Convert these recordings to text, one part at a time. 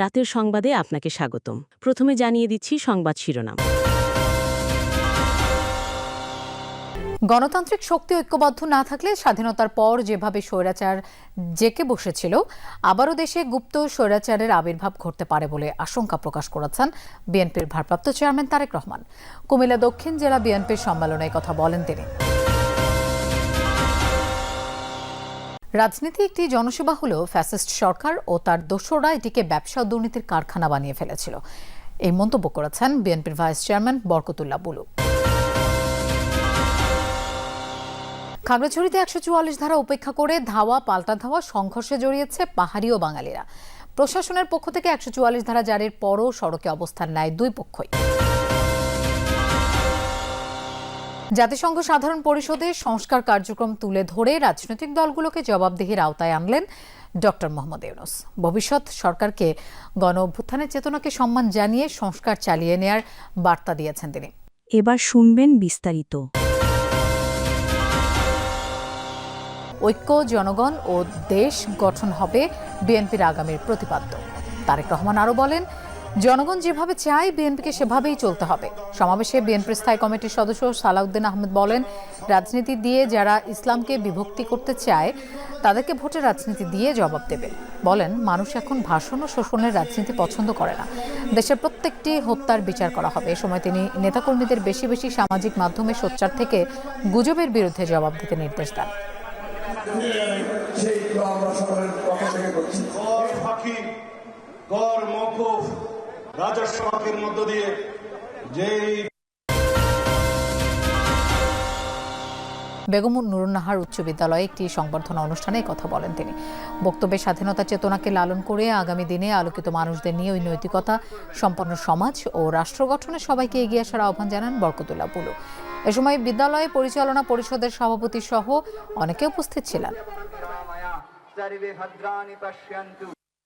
রাতের সংবাদে আপনাকে স্বাগতম। প্রথমে জানিয়ে দিচ্ছি সংবাদ শিরোনাম। গণতান্ত্রিক শক্তি ঐক্যবদ্ধ না থাকলে স্বাধীনতার পর যেভাবে স্বৈরাচার জেঁকে বসেছিল, আবারও দেশে গুপ্ত স্বৈরাচারের আবির্ভাব ঘটতে পারে বলে আশঙ্কা প্রকাশ করেছেন বিএনপির ভারপ্রাপ্ত চেয়ারম্যান তারেক রহমান। কুমিল্লা দক্ষিণ জেলা বিএনপির সম্মেলনে কথা বলেন তিনি। রাজনীতি একটি জনসেবা হলেও ফ্যাসিস্ট সরকার ও তার দোসররা এটিকে ব্যবসা দুর্নীতির কারখানা বানিয়ে ফেলেছিল, এই মন্তব্য করেছেন বিএনপির ভাইস চেয়ারম্যান বরকতুল্লাহ বুলু। খাগড়াছড়িতে ১৪৪ ধারা উপেক্ষা করে ধাওয়া পাল্টা ধাওয়া সংঘর্ষে জড়িয়েছে পাহাড়ি ও বাঙালিরা। প্রশাসনের পক্ষ থেকে ১৪৪ ধারা জারির পরও সড়কে অবস্থান নেয় দুই পক্ষই। জাতিসংঘ সাধারণ পরিষদে সংস্কার কার্যক্রম তুলে ধরে রাজনৈতিক দলগুলোকে জবাবদিহির আওতায় আনলেন ডক্টর মোহাম্মদ ইউনূস। ভবিষ্যৎ সরকারকে গণ অভ্যুত্থানের চেতনাকে সম্মান জানিয়ে সংস্কার চালিয়ে নেয়ার বার্তা দিয়েছেন তিনি। এবার শুনবেন বিস্তারিত। ঐক্য, জনগণ ও দেশ গঠন হবে বিএনপির আগামীর প্রতিপাদ্য। তারেক রহমান আরও বলেন, জনগণ যেভাবে চায় বিএনপিকে সেভাবেই চলতে হবে। সমাবেশে বিএনপির স্থায়ী কমিটির সদস্য সালাউদ্দিন আহমেদ বলেন, রাজনীতি দিয়ে যারা ইসলামকে বিভক্তি করতে চায় তাদেরকে ভোটের রাজনীতি দিয়ে জবাব দেবে। বলেন, মানুষ এখন ভাষণ ও শোষণের রাজনীতি পছন্দ করে না। দেশের প্রত্যেকটি হত্যার বিচার করা হবে। এ সময় তিনি নেতাকর্মীদের বেশি বেশি সামাজিক মাধ্যমে সোচ্চার থেকে গুজবের বিরুদ্ধে জবাব দিতে নির্দেশ দেন। বেগম নুরুন্নাহার উচ্চ বিদ্যালয়ে একটি সংবর্ধনা অনুষ্ঠানে কথা বলেন তিনি। বক্তব্যে স্বাধীনতা চেতনাকে লালন করে আগামী দিনে আলোকিত মানুষদের নিয়ে ওই নৈতিকতা সম্পন্ন সমাজ ও রাষ্ট্র গঠনে সবাইকে এগিয়ে আসার আহ্বান জানান বরকতুল্লাহ বুলু। এ সময় বিদ্যালয় পরিচালনা পরিষদের সভাপতি সহ অনেকে উপস্থিত ছিলেন।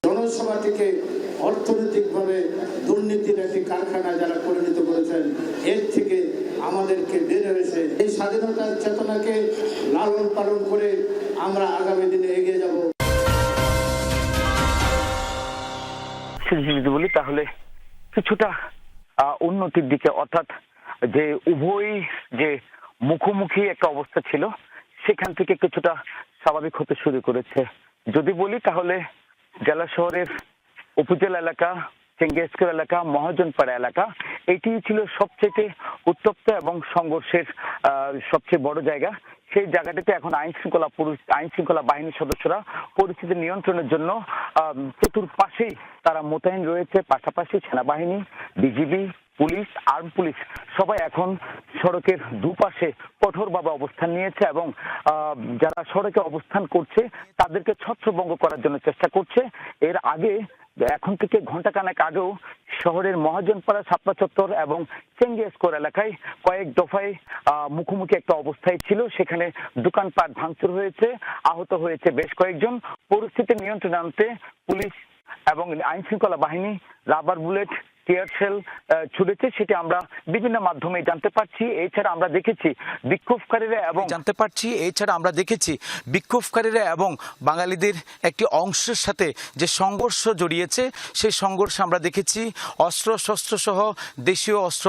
জনসভাটিকে অর্থনৈতিকভাবে দুর্নীতির একটি কারখানা যারা পরিণত করেছেন, এর থেকে আমাদেরকে বের হয়েছে এই স্বাধীনতার চেতনাকে লালন পালন করে আমরা আগামী দিনে এগিয়ে যাব। যদি বলি তাহলে কিছুটা উন্নতির দিকে, অর্থাৎ যে উভয় যে মুখোমুখি একটা অবস্থা ছিল সেখান থেকে কিছুটা স্বাভাবিক হতে শুরু করেছে। যদি বলি তাহলে জেলা শহরের উপজেলা এলাকা, চেঙ্গিয়াসপুর এলাকা, মহাজনপাড়া এলাকা, এটি ছিল সবচেয়ে উত্তপ্ত এবং সংঘর্ষের সবচেয়ে বড় জায়গা। সেই জায়গাটিতে এখন আইন শৃঙ্খলা বাহিনীর সদস্যরা পরিস্থিতি নিয়ন্ত্রণের জন্য চতুর্পাশেই তারা মোতায়েন রয়েছে। পাশাপাশি সেনাবাহিনী, বিজিবি, পুলিশ, আর্ম পুলিশ সবাই এখন সড়কের দুপাশে কঠোরভাবে অবস্থান নিয়েছে এবং যারা সড়কে অবস্থান করছে তাদেরকে ছত্রভঙ্গ করার জন্য চেষ্টা করছে। এর আগে এখন থেকে ঘন্টাখানেক আগেও শহরের মহাজনপাড়া, শাপলা চত্বর এবং চেঙ্গিয়াসপুর এলাকায় কয়েক দফায় মুখোমুখি একটা অবস্থায় ছিল। সেখানে দোকানপাট ভাঙচুর হয়েছে, আহত হয়েছে বেশ কয়েকজন। পরিস্থিতি নিয়ন্ত্রণে আনতে পুলিশ এবং আইন শৃঙ্খলা বাহিনী রাবার বুলেট, টিয়ার শেল ছুড়েছে, সেটি আমরা বিভিন্ন মাধ্যমে জানতে পারছি। এছাড়া আমরা দেখেছি বিক্ষোভকারীরা এবং বাঙালিদের একটি অংশের সাথে যে সংঘর্ষ জড়িয়েছে, সেই সংঘর্ষে আমরা দেখেছি অস্ত্র শস্ত্র সহ দেশীয় অস্ত্র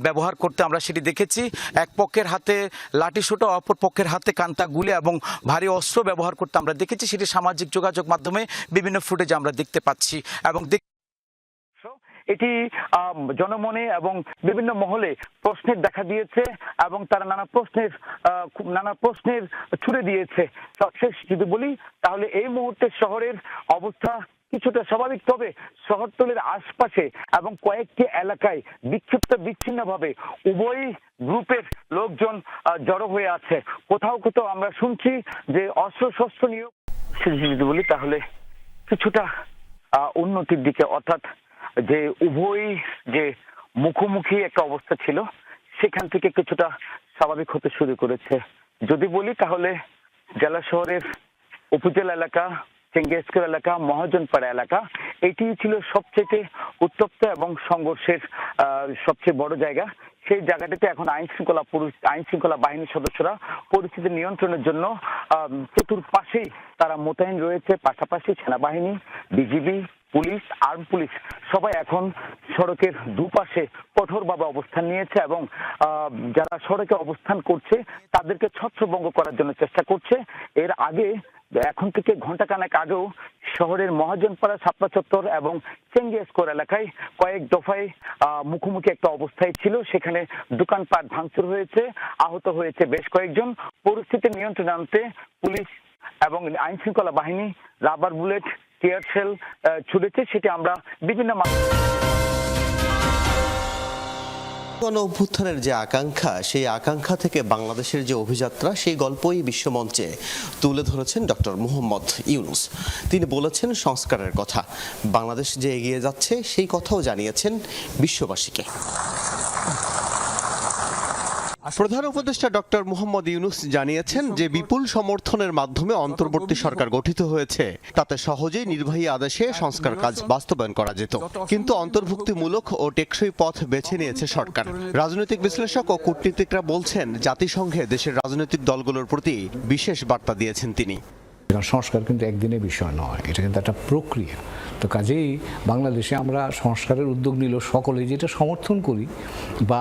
ব্যবহার করতে আমরা সেটি দেখেছি। এক পক্ষের হাতে লাঠিসোঁটা, অপর পক্ষের হাতে কান্তা গুলি এবং ভারী অস্ত্র ব্যবহার করতে আমরা দেখেছি। সেটি সামাজিক যোগাযোগ মাধ্যমে বিভিন্ন ফুটেজ আমরা দেখতে পাচ্ছি এবং এটি জনমনে এবং বিভিন্ন মহলে প্রশ্নের দেখা দিয়েছে এবং তারা নানা প্রশ্নের ছুড়ে দিয়েছে। সবশেষ যদি বলি তাহলে এই মুহূর্তে শহরের অবস্থা কিছুটা স্বাভাবিক, তবে শহরতলির আশপাশে এবং কয়েকটি এলাকায় বিচ্ছিন্নভাবে উভয় গ্রুপের লোকজন জড়ো হয়ে আছে। কোথাও কোথাও আমরা শুনছি যে অস্ত্র শস্ত্র নিয়ে, যদি বলি তাহলে কিছুটা উন্নতির দিকে, অর্থাৎ যে উভয় যে মুখোমুখি একটা অবস্থা ছিল সেখান থেকে কিছুটা স্বাভাবিক হতে শুরু করেছে। যদি বলি তাহলে জেলা শহরের উপজেলা এলাকা, চেঙ্গিয়াসপুর এলাকা, মহাজনপাড়া এলাকা, এটি ছিল সবচেয়ে উত্তপ্ত এবং সংঘর্ষের সবচেয়ে বড় জায়গা। সেই জায়গাটিতে এখন আইন শৃঙ্খলা বাহিনীর সদস্যরা পরিস্থিতি নিয়ন্ত্রণের জন্য চতুর্পাশেই তারা মোতায়েন রয়েছে। পাশাপাশি সেনাবাহিনী, বিজিবি, পুলিশ, আর্ম পুলিশ সবাই এখন সড়কের দুপাশে কঠোরভাবে অবস্থান নিয়েছে এবং যারা সড়কে অবস্থান করছে তাদেরকে ছত্রভঙ্গ করার জন্য চেষ্টা করছে। এর আগে এখন থেকে ঘন্টাখানেক আগেও শহরের মহাজনপাড়া, শাপলা চত্বর এবং চেঙ্গিয়া স্কোয়ার এলাকায় কয়েক দফায় মুখোমুখি একটা অবস্থায় ছিল। সেখানে দোকানপাট ভাঙচুর হয়েছে, আহত হয়েছে বেশ কয়েকজন। পরিস্থিতি নিয়ন্ত্রণে আনতে পুলিশ এবং আইন শৃঙ্খলা বাহিনী রাবার বুলেট, টিয়ার শেল ছুড়েছে। সেটি আমরা বিভিন্ন গণ অভ্যুত্থানের যে আকাঙ্ক্ষা, সেই আকাঙ্ক্ষা থেকে বাংলাদেশের যে অভিযাত্রা, সেই গল্পই বিশ্বমঞ্চে তুলে ধরেছেন ডক্টর মুহম্মদ ইউনূস। তিনি বলেছেন সংস্কারের কথা, বাংলাদেশ যে এগিয়ে যাচ্ছে সেই কথাও জানিয়েছেন বিশ্ববাসীকে। প্রধান উপদেষ্টা ডক্টর মুহম্মদ ইউনূস জানিয়েছেন যে বিপুল সমর্থনের মাধ্যমে অন্তর্বর্তী সরকার গঠিত হয়েছে, তাতে সহজেই নির্বাহী আদেশে সংস্কার কাজ বাস্তবায়ন করা যেত, কিন্তু অন্তর্ভুক্তিমূলক ও টেকসই পথ বেছে নিয়েছে সরকার। রাজনৈতিক বিশ্লেষক ও কূটনীতিকরা বলছেন জাতিসংঘে দেশের রাজনৈতিক দলগুলোর প্রতি বিশেষ বার্তা দিয়েছেন তিনি। সংস্কার কিন্তু একদিনের বিষয় নয়, এটা কিন্তু একটা প্রক্রিয়া। তো কাজেই বাংলাদেশে আমরা সংস্কারের উদ্যোগ নিল সকলেই যেটা সমর্থন করি বা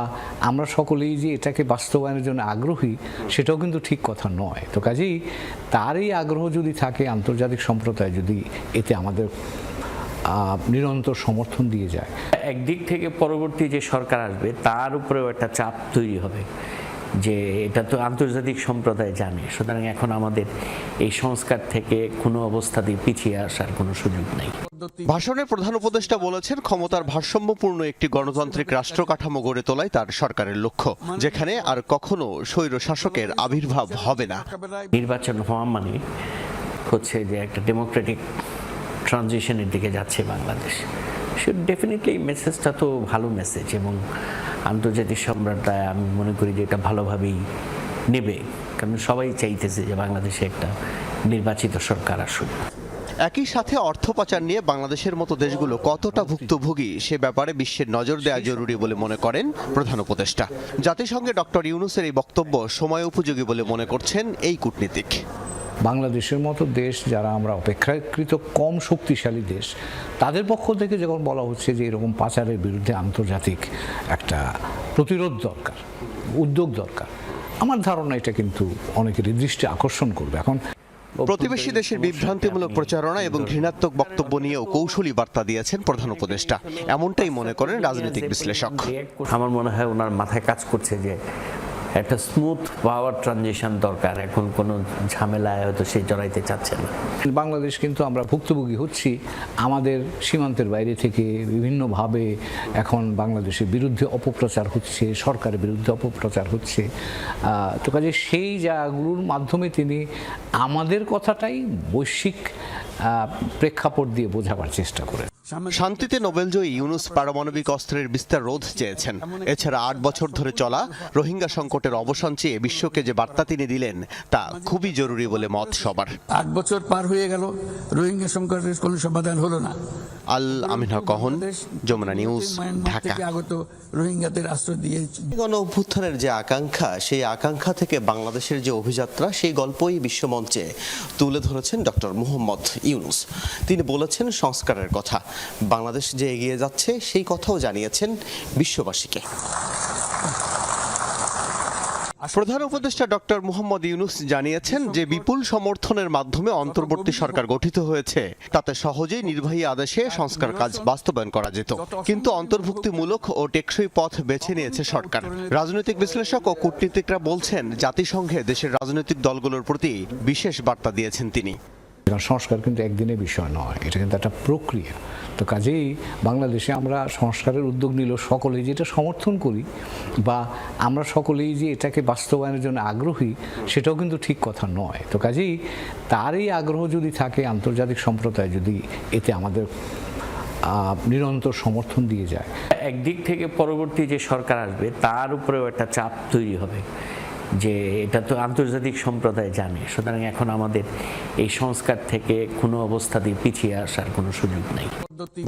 আমরা সকলেই যে এটাকে বাস্তবায়নের জন্য আগ্রহী, সেটাও কিন্তু ঠিক কথা নয়। তো কাজেই তার এই আগ্রহ যদি থাকে, আন্তর্জাতিক সম্প্রদায় যদি এতে আমাদের নিরন্তর সমর্থন দিয়ে যায়, একদিক থেকে পরবর্তী যে সরকার আসবে তার উপরেও একটা চাপ তৈরি হবে যে এটা তো আন্তর্জাতিক সম্প্রদায় জানে, সুতরাং এখন আমাদের এই সংস্কার থেকে কোনো অবস্থাতেই পিছিয়ে আসার কোনো সুযোগ নেই। ভাষণে প্রধান উপদেষ্টা বলেছেন ক্ষমতার ভারসাম্যপূর্ণ একটি গণতান্ত্রিক রাষ্ট্র কাঠামো গড়ে তোলাই তার সরকারের লক্ষ্য, যেখানে আর কখনো স্বৈর শাসকের আবির্ভাব হবে না। নির্বাচন হওয়া মানে হচ্ছে যে একটা ডেমোক্রেটিক ট্রানজিশনের দিকে যাচ্ছে বাংলাদেশ। সে ডেফিনেটলি মেসেজটা তো ভালো মেসেজ এবং আন্তর্জাতিক সম্প্রদায় আমি মনে করি যে এটা ভালোভাবেই নেবে, কারণ সবাই চাইতেছে যে বাংলাদেশে একটা নির্বাচিত সরকার আসুক। একই সাথে অর্থ পাচার নিয়ে বাংলাদেশের মতো দেশগুলো কতটা ভুক্তভোগী সে ব্যাপারে বিশ্বের নজর দেওয়া জরুরি বলে মনে করেন প্রধান উপদেষ্টা। জাতিসংঘে ডক্টর ইউনূসের এই বক্তব্য সময় উপযোগী বলে মনে করছেন এই কূটনীতিক। বাংলাদেশের মতো দেশ, যারা আমরা অপেক্ষাকৃত কম শক্তিশালী দেশ, তাদের পক্ষ থেকে যখন বলা হচ্ছে যে এরকম পাচারের বিরুদ্ধে আন্তর্জাতিক একটা প্রতিরোধ দরকার, উদ্যোগ দরকার, আমার ধারণা এটা কিন্তু অনেকেরই দৃষ্টি আকর্ষণ করবে। এখন প্রতিবেশী দেশের বিভ্রান্তিমূলক প্রচারণা এবং ঘৃণাত্মক বক্তব্য নিয়েও কৌশলী বার্তা দিয়েছেন প্রধান উপদেষ্টা, এমনটাই মনে করেন রাজনৈতিক বিশ্লেষক। আমার মনে হয় ওনার মাথায় কাজ করছে যে একটা স্মুথ পাওয়ার ট্রানজিশন দরকার, এখন কোনো ঝামেলায় হয়তো সে জড়াইতে চাচ্ছে না। বাংলাদেশ কিন্তু আমরা ভুক্তভোগী হচ্ছি আমাদের সীমান্তের বাইরে থেকে বিভিন্নভাবে। এখন বাংলাদেশের বিরুদ্ধে অপপ্রচার হচ্ছে, সরকারের বিরুদ্ধে অপপ্রচার হচ্ছে। তো কাজে সেই জায়গাগুলোর মাধ্যমে তিনি আমাদের কথাটাই বৈশ্বিক প্রেক্ষাপট দিয়ে বোঝাবার চেষ্টা করেন। শান্তিতে নোবেলজয়ী ইউনূস পারমাণবিক অস্ত্রের বিস্তার রোধ চেয়েছেন। এছাড়া 8 বছর ধরে চলা রোহিঙ্গা সংকটের অবসান চেয়ে বিশ্বকে যে বার্তা তিনি দিলেন তা খুবই জরুরি বলে মত সবার। 8 বছর পার হয়ে গেল, রোহিঙ্গা সংকটের কোনো সমাধান হলো না। আল আমিন হক কহন, যমুনা নিউজ, ঢাকা। আগত রোহিঙ্গাদের আশ্রয় দিয়েছে। গণ অভ্যুত্থানের যে আকাঙ্ক্ষা, সেই আকাঙ্ক্ষা থেকে বাংলাদেশের যে অভিযাত্রা, সেই গল্পই বিশ্বমঞ্চে তুলে ধরেছেন ডক্টর মুহম্মদ ইউনূস। তিনি বলেছেন সংস্কারের কথা, বাংলাদেশ যে এগিয়ে যাচ্ছে সেই কথাও জানিয়েছেন বিশ্ববাসীকে। প্রধান উপদেষ্টা ডক্টর মুহম্মদ ইউনূস জানিয়েছেন যে বিপুল সমর্থনের মাধ্যমে অন্তর্বর্তী সরকার গঠিত হয়েছে, তাতে সহজেই নির্বাহী আদেশে সংস্কার কাজ বাস্তবায়ন করা যেত, কিন্তু অন্তর্ভুক্তিমূলক ও টেকসই পথ বেছে নিয়েছে সরকার। রাজনৈতিক বিশ্লেষক ও কূটনীতিকরা বলছেন জাতিসংঘে দেশের রাজনৈতিক দলগুলোর প্রতি বিশেষ বার্তা দিয়েছেন তিনি। সংস্কার কিন্তু একদিনের বিষয় নয়, এটা কিন্তু একটা প্রক্রিয়া। তো কাজেই বাংলাদেশে আমরা সংস্কারের উদ্যোগ নিল সকলেই যেটা সমর্থন করি বা আমরা সকলেই যে এটাকে বাস্তবায়নের জন্য আগ্রহী, সেটাও কিন্তু ঠিক কথা নয়। তো কাজেই তার এই আগ্রহ যদি থাকে, আন্তর্জাতিক সম্প্রদায় যদি এতে আমাদের নিরন্তর সমর্থন দিয়ে যায়, একদিক থেকে পরবর্তী যে সরকার আসবে তার উপরেও একটা চাপ তৈরি হবে যে এটা তো আন্তর্জাতিক সম্প্রদায় জানে, সুতরাং এখন আমাদের এই সংস্কার থেকে কোনো অবস্থাতেই পিছিয়ে আসার কোনো সুযোগ নেই।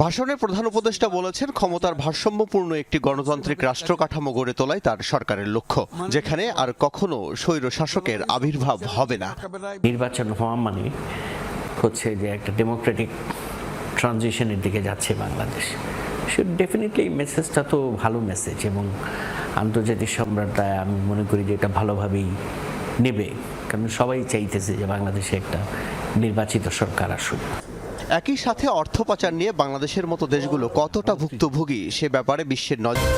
ভাষণে প্রধান উপদেষ্টা বলেছেন ক্ষমতার ভারসাম্যপূর্ণ একটি গণতান্ত্রিক রাষ্ট্র কাঠামো গড়ে তোলাই তার সরকারের লক্ষ্য, যেখানে আর কখনো স্বৈর শাসকের আবির্ভাব হবে না। নির্বাচন হওয়া মানে হচ্ছে যে একটা ডেমোক্রেটিক ট্রানজিশনের দিকে যাচ্ছে বাংলাদেশ, সে ডেফিনেটলি মেসেজটা তো ভালো মেসেজ, এবং আন্তর্জাতিক সম্প্রদায় আমি মনে করি যে এটা ভালোভাবেই নেবে, কারণ সবাই চাইতেছে যে বাংলাদেশে একটা নির্বাচিত সরকার আসুক। একই সাথে অর্থ পাচার নিয়ে বাংলাদেশের মতো দেশগুলো কতটা ভুক্তভোগী সে ব্যাপারে বিশ্বের নজর।